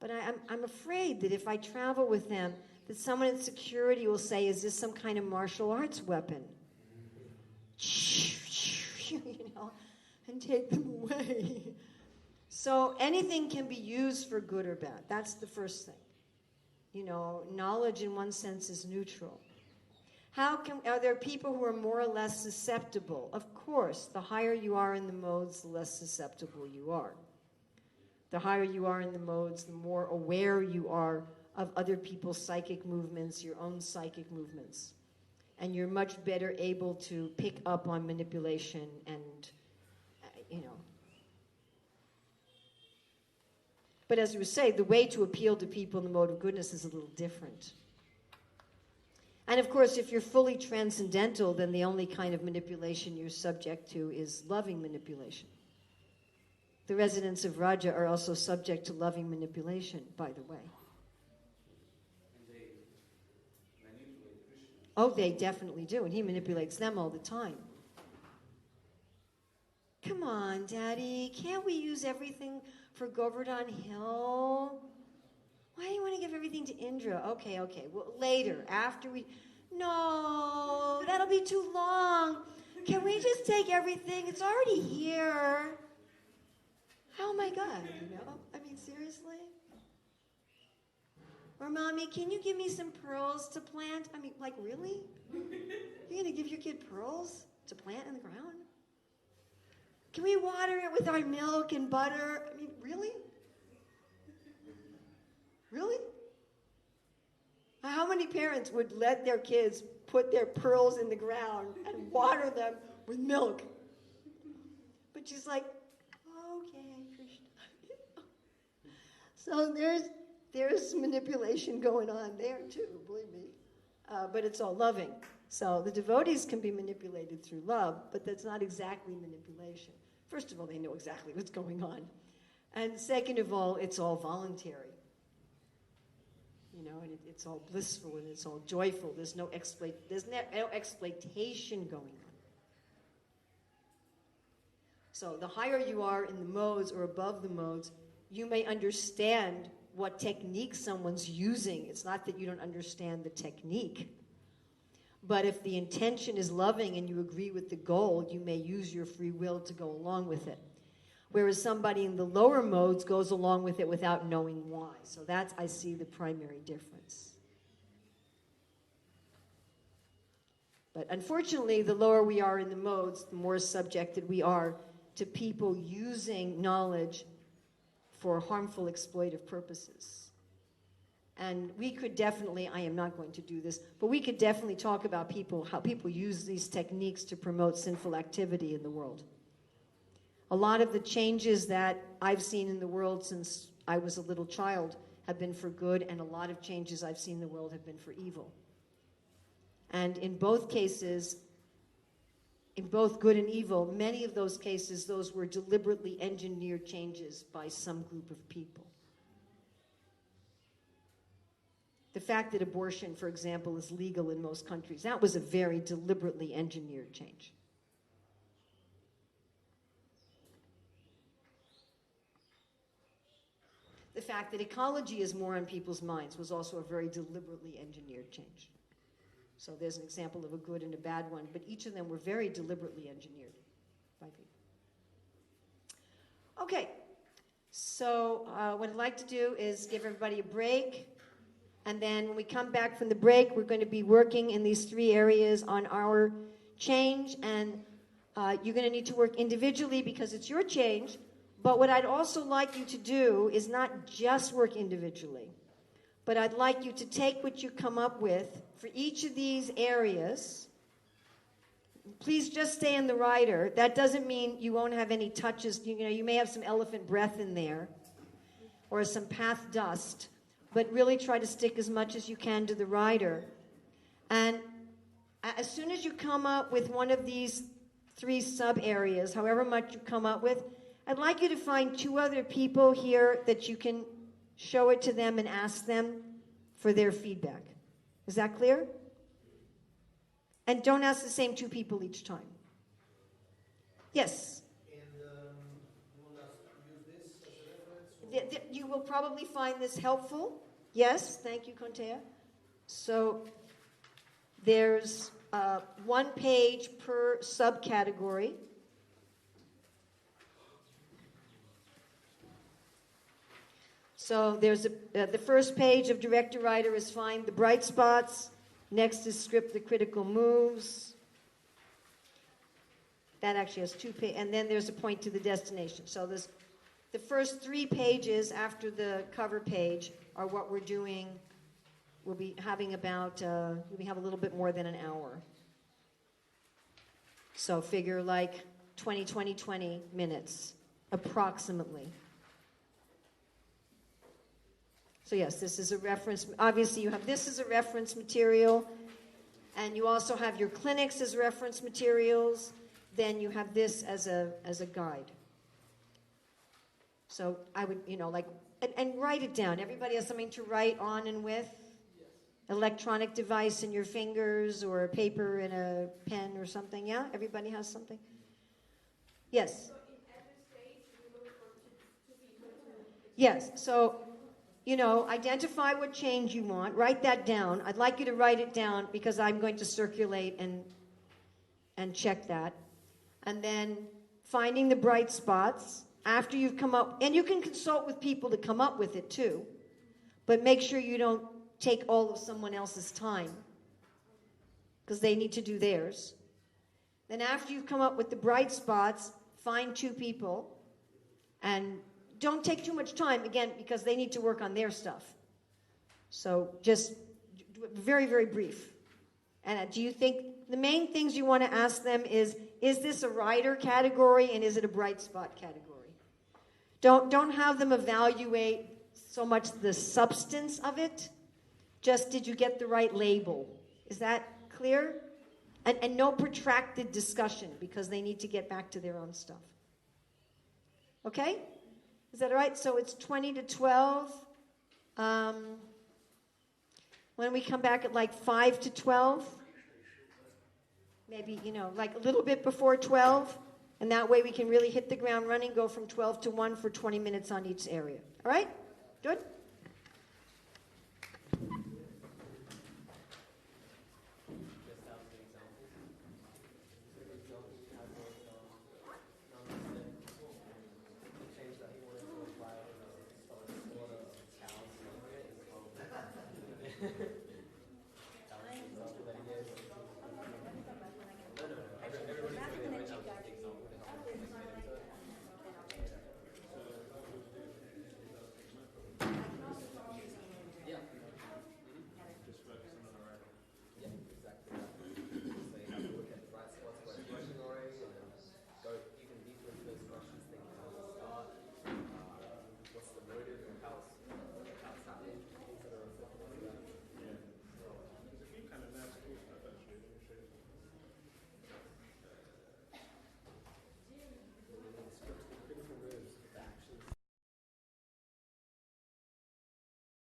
But I'm afraid that if I travel with them, that someone in security will say, is this some kind of martial arts weapon? And take them away. So anything can be used for good or bad. That's the first thing. Knowledge in one sense is neutral. Are there people who are more or less susceptible? Of course, the higher you are in the modes, the less susceptible you are. The higher you are in the modes, the more aware you are of other people's psychic movements, your own psychic movements. And you're much better able to pick up on manipulation and, But as we say, the way to appeal to people in the mode of goodness is a little different. And of course, if you're fully transcendental, then the only kind of manipulation you're subject to is loving manipulation. The residents of Raja are also subject to loving manipulation, by the way. And they manipulate Krishna. Oh, they definitely do, and he manipulates them all the time. Come on, Daddy, can't we use everything for Govardhan Hill? Why do you want to give everything to Indra? Okay, well, later, after we... No, that'll be too long. Can we just take everything? It's already here. Oh my God, seriously? Or, Mommy, can you give me some pearls to plant? Really? You're going to give your kid pearls to plant in the ground? Can we water it with our milk and butter? I mean, really? Really? How many parents would let their kids put their pearls in the ground and water them with milk? But she's like, okay, Krishna. So there's manipulation going on there too, believe me. But it's all loving. So the devotees can be manipulated through love, but that's not exactly manipulation. First of all, they know exactly what's going on. And second of all, it's all voluntary. You know, and it's all blissful and it's all joyful. There's no exploitation going on. So the higher you are in the modes or above the modes, you may understand what technique someone's using. It's not that you don't understand the technique. But if the intention is loving and you agree with the goal, you may use your free will to go along with it. Whereas somebody in the lower modes goes along with it without knowing why. So that's, I see, the primary difference. But unfortunately, the lower we are in the modes, the more subjected we are to people using knowledge for harmful, exploitive purposes. And we could definitely, I am not going to do this, but we could definitely talk about how people use these techniques to promote sinful activity in the world. A lot of the changes that I've seen in the world since I was a little child have been for good, and a lot of changes I've seen in the world have been for evil. And in both cases, in both good and evil, many of those cases, those were deliberately engineered changes by some group of people. The fact that abortion, for example, is legal in most countries, that was a very deliberately engineered change. The fact that ecology is more on people's minds was also a very deliberately engineered change. So there's an example of a good and a bad one, but each of them were very deliberately engineered by people. Okay, so what I'd like to do is give everybody a break, and then when we come back from the break, we're going to be working in these 3 areas on our change, and you're going to need to work individually because it's your change. But what I'd also like you to do is not just work individually, but I'd like you to take what you come up with for each of these areas. Please just stay in the rider. That doesn't mean you won't have any touches. You know, you may have some elephant breath in there or some path dust, but really try to stick as much as you can to the rider. And as soon as you come up with one of these 3 sub-areas, however much you come up with, I'd like you to find 2 other people here that you can show it to them and ask them for their feedback. Is that clear? And don't ask the same 2 people each time. Yes? And you want us to use this as a reference? You will probably find this helpful. Yes, thank you, Contea. So there's 1 page per subcategory. So there's the first page of Director Writer is find the bright spots. Next is script the critical moves. That actually has 2 pages. And then there's a point to the destination. So there's the first 3 pages after the cover page are what we're doing. We'll be having about, we have a little bit more than an hour. So figure like 20 minutes, approximately. So yes, this is a reference. Obviously, you have this as a reference material, and you also have your clinics as reference materials. Then you have this as a guide. So I would, and write it down. Everybody has something to write on and with? Yes. Electronic device in your fingers or a paper and a pen or something, yeah? Everybody has something? Yes? So in every stage, we look for 2 people to... Yes, so... identify what change you want. Write that down. I'd like you to write it down because I'm going to circulate and check that. And then finding the bright spots after you've come up. And you can consult with people to come up with it too. But make sure you don't take all of someone else's time because they need to do theirs. Then after you've come up with the bright spots, find 2 people, and don't take too much time, again, because they need to work on their stuff. So just very, very brief. And do you think the main things you want to ask them is this a rider category and is it a bright spot category? Don't have them evaluate so much the substance of it, just did you get the right label? Is that clear? And no protracted discussion because they need to get back to their own stuff. Okay? Is that all right? So it's 20 to 12. When we come back at like 5 to 12, maybe, like a little bit before 12, and that way we can really hit the ground running, go from 12 to 1 for 20 minutes on each area. All right? Good?